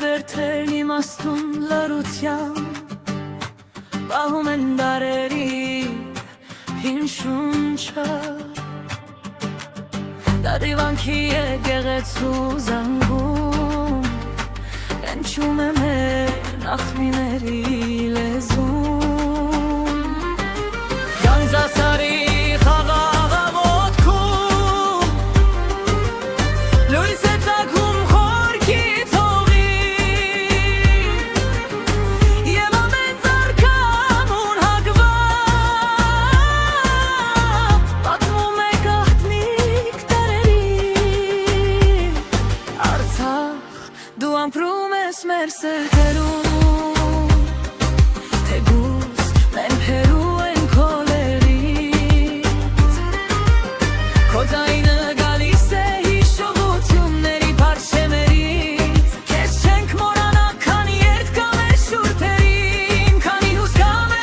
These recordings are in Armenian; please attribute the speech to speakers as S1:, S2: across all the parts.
S1: բերթել իմաստուն լրության Պահում են դարերի հին շունչը Դարիվանքի է գեղեցու զանգում Հենչում է մեր նախնիների լեզուն Գանձասարի խաղաղ ամոթքում Լույս է ծագում խորքի թողին Եվ ամեն ծարկամուն հագվավ Պատմում է գաղտնիք տարերին Արցախ, դու ամպրում ես մեր սրտերում Թեգուզ մենք հերու ենք քո լերից Քո ձայնը գալիս է հիշողությունների փարչեմերից Քեզ չենք մոռանա, քանի երդ կա մեր շուրթերին Քանի հուսք կա մեր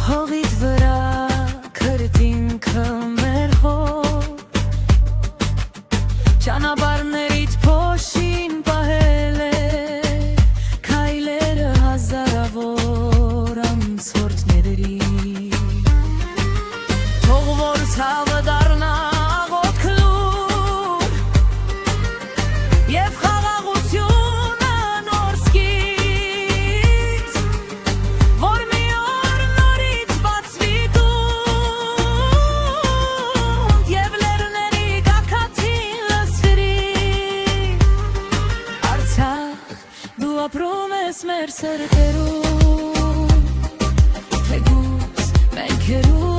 S1: Հողիդ վրա քրտինքը մեր հոր Ճանապարհներիդ փոշին պահել է Քայլերը հազարավոր անցորդների Թող որ ցավը դառնա աղոթք լուր Եվ խաղաղությունը նոր սկիզբ Որ մի օր նորից բացվի տունդ Եվ լեռների գագաթին լսվի Արցախ, դու ապրում ես մեր սրտերում Թեգուզ մենք հերու